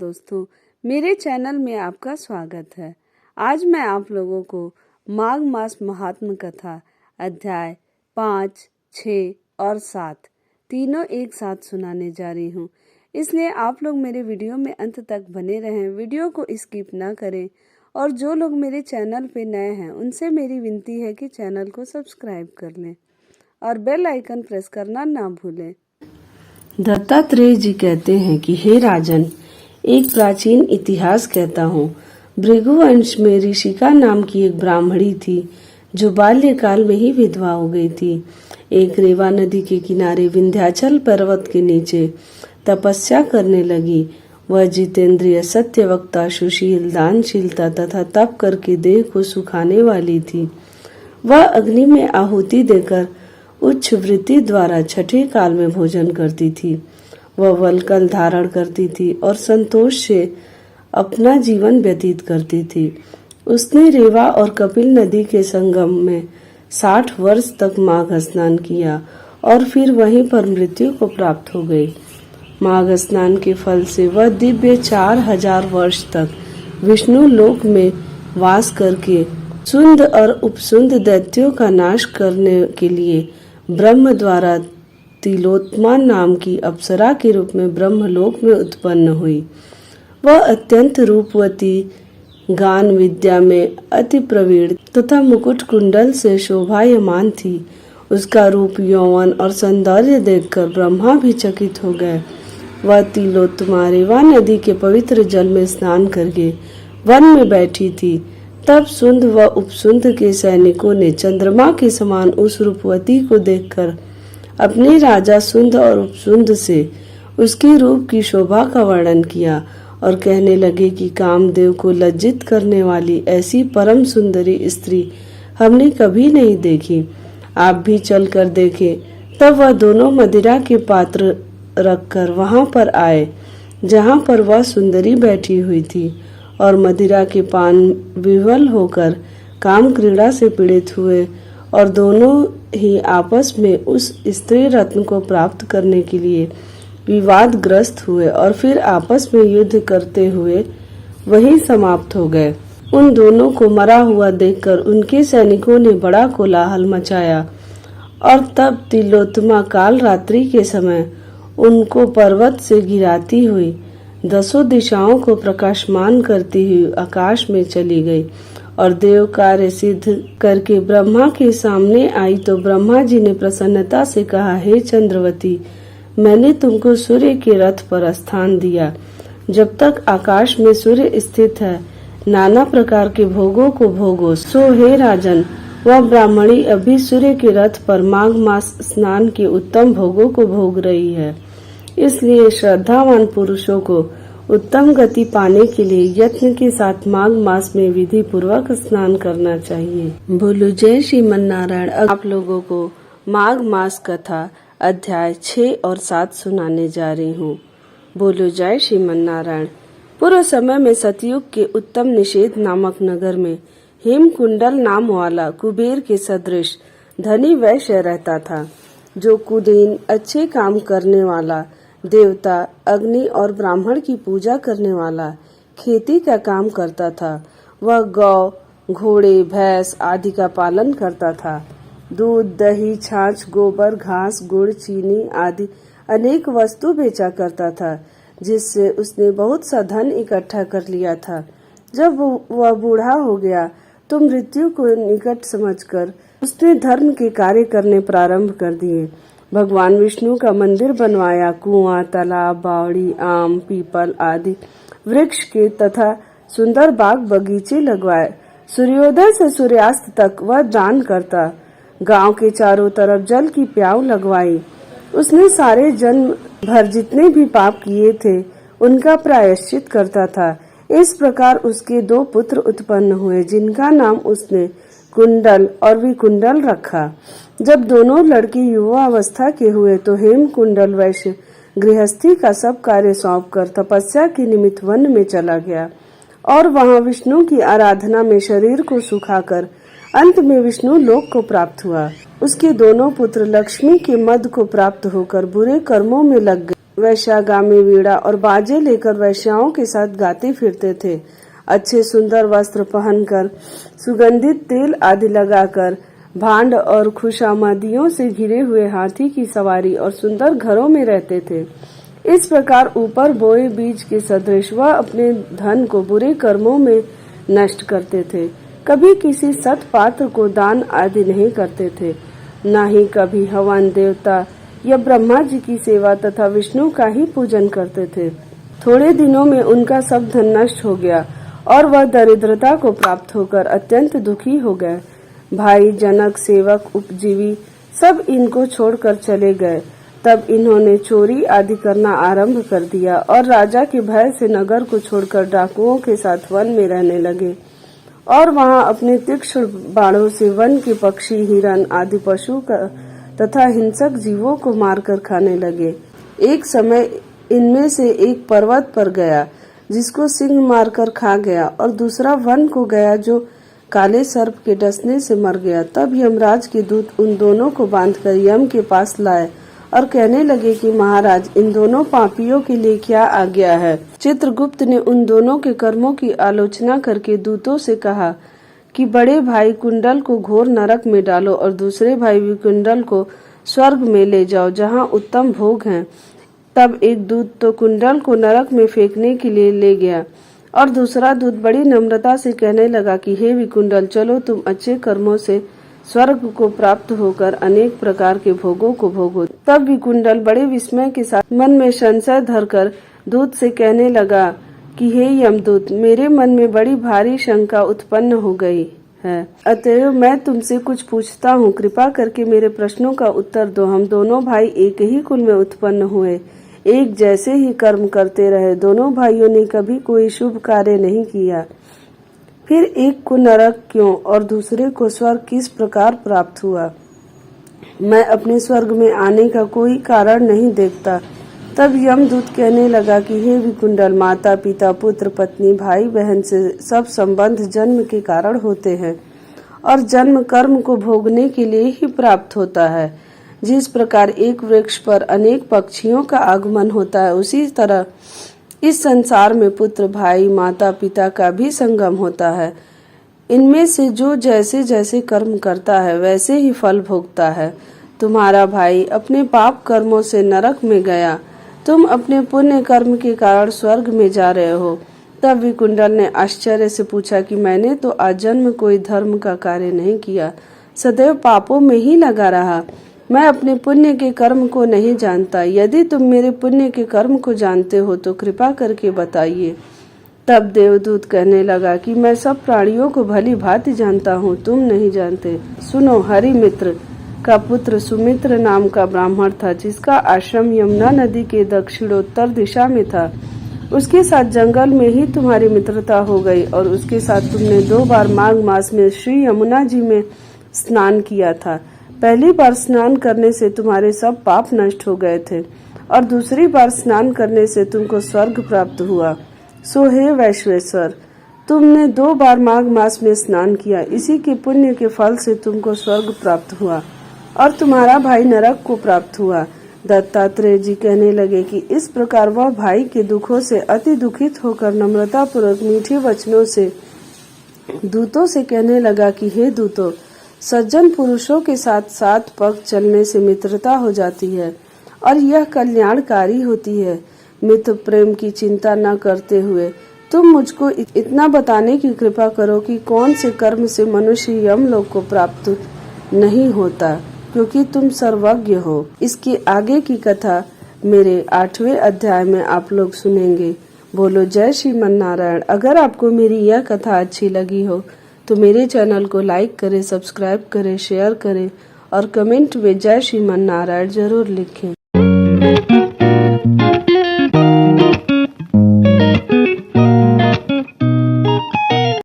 दोस्तों, मेरे चैनल में आपका स्वागत है। आज मैं आप लोगों को माघ मास महात्म कथा अध्याय 5, 6 और 7 तीनों एक साथ सुनाने जा रही हूँ। इसलिए आप लोग मेरे वीडियो में अंत तक बने रहें, वीडियो को स्किप ना करें। और जो लोग मेरे चैनल पे नए हैं उनसे मेरी विनती है कि चैनल को सब्सक्राइब कर लें और बेल आइकन प्रेस करना ना भूलें। दत्तात्रेय जी कहते हैं कि हे राजन, एक प्राचीन इतिहास कहता हूँ। भृगुवंश में ऋषिका नाम की एक ब्राह्मणी थी जो बाल्यकाल में ही विधवा हो गई थी। एक रेवा नदी के किनारे विंध्याचल पर्वत के नीचे तपस्या करने लगी। वह जितेंद्रिय, सत्यवक्ता, सुशील, दानशीलता तथा तप करके देह को सुखाने वाली थी। वह अग्नि में आहुति देकर उच्च वृत्ति द्वारा छठे काल में भोजन करती थी। वह वलकल धारण करती थी और संतोष से अपना जीवन व्यतीत करती थी। उसने रेवा और कपिल नदी के संगम में 60 वर्ष तक माघ स्नान किया और फिर वहीं पर मृत्यु को प्राप्त हो गई। माघ स्नान के फल से वह दिव्य 4000 वर्ष तक विष्णु लोक में वास करके सुंद और उपसुंद दैत्यों का नाश करने के लिए ब्रह्म द्वारा तिलोत्तमा नाम की अप्सरा के रूप में ब्रह्मलोक में उत्पन्न हुई। वह अत्यंत रूपवती, गान विद्या में अति प्रवीण तथा मुकुट कुंडल से शोभायमान थी। उसका रूप, यौवन और सौंदर्य देखकर ब्रह्मा भी चकित हो गए। वह तिलोत्तमा रेवा नदी के पवित्र जल में स्नान करके वन में बैठी थी। तब सुंद व उपसुंद के सैनिकों ने चंद्रमा के समान उस रूपवती को देखकर अपने राजा सुंद और उपसुंद से उसके रूप की शोभा का वर्णन किया और कहने लगे कि कामदेव को लज्जित करने वाली ऐसी परम सुंदरी स्त्री हमने कभी नहीं देखी। आप भी चल कर देखें। तब वह दोनों मदिरा के पात्र रखकर वहां पर आए जहां पर वह सुंदरी बैठी हुई थी और मदिरा के पान विह्वल होकर काम क्रीड़ा से पीड़ित हुए और दोनों ही आपस में उस स्त्री रत्न को प्राप्त करने के लिए विवादग्रस्त हुए और फिर आपस में युद्ध करते हुए वहीं समाप्त हो गए। उन दोनों को मरा हुआ देखकर उनके सैनिकों ने बड़ा कोलाहल मचाया और तब तिलोत्तमा काल रात्रि के समय उनको पर्वत से गिराती हुई 10 दिशाओं को प्रकाशमान करती हुई आकाश में चली गई और देव कार्य सिद्ध करके ब्रह्मा के सामने आई तो ब्रह्मा जी ने प्रसन्नता से कहा, हे चंद्रवती, मैंने तुमको सूर्य के रथ पर स्थान दिया। जब तक आकाश में सूर्य स्थित है नाना प्रकार के भोगों को भोगो। सो हे राजन, वह ब्राह्मणी अभी सूर्य के रथ पर माघ मास स्नान के उत्तम भोगों को भोग रही है। इसलिए श्रद्धावान पुरुषों को उत्तम गति पाने के लिए यत्न के साथ माघ मास में विधि पूर्वक स्नान करना चाहिए। बोलो जय श्रीमन नारायण। आप लोगों को माघ मास कथा अध्याय 6 और 7 सुनाने जा रही हूँ। बोलो जय श्रीमन नारायण। पूर्व समय में सतयुग के उत्तम निषेध नामक नगर में हेमकुंडल नाम वाला कुबेर के सदृश धनी वैश्य रहता था, जो कुलीन, अच्छे काम करने वाला, देवता, अग्नि और ब्राह्मण की पूजा करने वाला, खेती का काम करता था। वह गौ, घोड़े, भैंस आदि का पालन करता था। दूध, दही, छाछ, गोबर, घास, गुड़, चीनी आदि अनेक वस्तु बेचा करता था, जिससे उसने बहुत सा धन इकट्ठा कर लिया था। जब वह बूढ़ा हो गया तो मृत्यु को निकट समझकर उसने धर्म के कार्य करने प्रारंभ कर दिए। भगवान विष्णु का मंदिर बनवाया। कुआं, तालाब, बावड़ी, आम, पीपल आदि वृक्ष के तथा सुंदर बाग बगीचे लगवाए। सूर्योदय से सूर्यास्त तक वह दान करता। गांव के चारों तरफ जल की प्याऊ लगवाई। उसने सारे जन्म भर जितने भी पाप किए थे उनका प्रायश्चित करता था। इस प्रकार उसके 2 पुत्र उत्पन्न हुए, जिनका नाम उसने कुंडल और विकुंडल रखा। जब दोनों लड़के युवा अवस्था के हुए तो हेमकुंडल वैश्य गृहस्थी का सब कार्य सौंपकर तपस्या के निमित्त वन में चला गया और वहां विष्णु की आराधना में शरीर को सुखाकर अंत में विष्णु लोक को प्राप्त हुआ। उसके दोनों पुत्र लक्ष्मी के मद को प्राप्त होकर बुरे कर्मों में लग गए वैश्यागामी वीणा और बाजे लेकर वैश्याओं के साथ गाते फिरते थे। अच्छे सुंदर वस्त्र पहनकर, सुगंधित तेल आदि लगाकर, भांड और खुशामदियों से घिरे हुए हाथी की सवारी और सुंदर घरों में रहते थे। इस प्रकार ऊपर बोए बीज के सदृश वह अपने धन को बुरे कर्मों में नष्ट करते थे। कभी किसी सत पात्र को दान आदि नहीं करते थे, न ही कभी हवन देवता या ब्रह्मा जी की सेवा तथा विष्णु का ही पूजन करते थे। थोड़े दिनों में उनका सब धन नष्ट हो गया और वह दरिद्रता को प्राप्त होकर अत्यंत दुखी हो गए। भाई, जनक, सेवक, उपजीवी सब इनको छोड़कर चले गए। तब इन्होंने चोरी आदि करना आरंभ कर दिया और राजा के भय से नगर को छोड़कर डाकुओं के साथ वन में रहने लगे और वहां अपने तीक्ष्ण बाणों से वन के पक्षी, हिरन आदि पशु तथा हिंसक जीवों को मारकर खाने लगे। एक समय इनमें से एक पर्वत पर गया जिसको सिंह मारकर खा गया और दूसरा वन को गया जो काले सर्प के डसने से मर गया। तब यमराज के दूत उन दोनों को बांधकर यम के पास लाए और कहने लगे कि महाराज, इन दोनों पापियों के लिए क्या आज्ञा है। चित्रगुप्त ने उन दोनों के कर्मों की आलोचना करके दूतों से कहा कि बड़े भाई कुंडल को घोर नरक में डालो और दूसरे भाई विकुंडल को स्वर्ग में ले जाओ जहाँ उत्तम भोग हैं। तब एक दूत तो कुंडल को नरक में फेंकने के लिए ले गया और दूसरा दूत बड़ी नम्रता से कहने लगा कि हे विकुंडल, चलो तुम अच्छे कर्मों से स्वर्ग को प्राप्त होकर अनेक प्रकार के भोगों को भोगो। तब विकुंडल बड़े विस्मय के साथ मन में संशय धरकर दूत से कहने लगा कि हे यमदूत, मेरे मन में बड़ी भारी शंका उत्पन्न हो गई है, अतएव मैं तुमसे कुछ पूछता हूँ। कृपा करके मेरे प्रश्नों का उत्तर दो। हम दोनों भाई एक ही कुल में उत्पन्न हुए, एक जैसे ही कर्म करते रहे। दोनों भाइयों ने कभी कोई शुभ कार्य नहीं किया। फिर एक को नरक क्यों और दूसरे को स्वर्ग किस प्रकार प्राप्त हुआ? मैं अपने स्वर्ग में आने का कोई कारण नहीं देखता। तब यमदूत कहने लगा कि हे विकुंडल, माता पिता, पुत्र, पत्नी, भाई बहन से सब संबंध जन्म के कारण होते हैं और जन्म कर्म को भोगने के लिए ही प्राप्त होता है। जिस प्रकार एक वृक्ष पर अनेक पक्षियों का आगमन होता है, उसी तरह इस संसार में पुत्र, भाई, माता पिता का भी संगम होता है। इनमें से जो जैसे जैसे कर्म करता है वैसे ही फल भोगता है। तुम्हारा भाई अपने पाप कर्मों से नरक में गया, तुम अपने पुण्य कर्म के कारण स्वर्ग में जा रहे हो। तब विकुंडल ने आश्चर्य से पूछा कि मैंने तो आजन्म कोई धर्म का कार्य नहीं किया, सदैव पापों में ही लगा रहा। मैं अपने पुण्य के कर्म को नहीं जानता। यदि तुम मेरे पुण्य के कर्म को जानते हो तो कृपा करके बताइए। तब देवदूत कहने लगा कि मैं सब प्राणियों को भली भांति जानता हूँ, तुम नहीं जानते। सुनो, हरि मित्र का पुत्र सुमित्र नाम का ब्राह्मण था, जिसका आश्रम यमुना नदी के दक्षिणोत्तर दिशा में था। उसके साथ जंगल में ही तुम्हारी मित्रता हो गई और उसके साथ तुमने 2 बार माघ मास में श्री यमुना जी में स्नान किया था। पहली बार स्नान करने से तुम्हारे सब पाप नष्ट हो गए थे और दूसरी बार स्नान करने से तुमको स्वर्ग प्राप्त हुआ। सो हे वैश्वेश्वर, तुमने 2 बार माघ मास में स्नान किया, इसी के पुण्य के फल से तुमको स्वर्ग प्राप्त हुआ और तुम्हारा भाई नरक को प्राप्त हुआ। दत्तात्रेय जी कहने लगे कि इस प्रकार वह भाई के दुखों से अति दुखित होकर नम्रता पूर्वक मीठे वचनों से दूतों से कहने लगा कि हे दूतों, सज्जन पुरुषों के साथ 7 पग चलने से मित्रता हो जाती है और यह कल्याणकारी होती है। मित्र प्रेम की चिंता न करते हुए तुम मुझको इतना बताने की कृपा करो कि कौन से कर्म से मनुष्य यमलोक को प्राप्त नहीं होता, क्योंकि तुम सर्वज्ञ हो। इसकी आगे की कथा मेरे 8वें अध्याय में आप लोग सुनेंगे। बोलो जय श्रीमन नारायण। अगर आपको मेरी यह कथा अच्छी लगी हो तो मेरे चैनल को लाइक करें, सब्सक्राइब करें, शेयर करें और कमेंट में जय श्रीमन नारायण जरूर लिखें।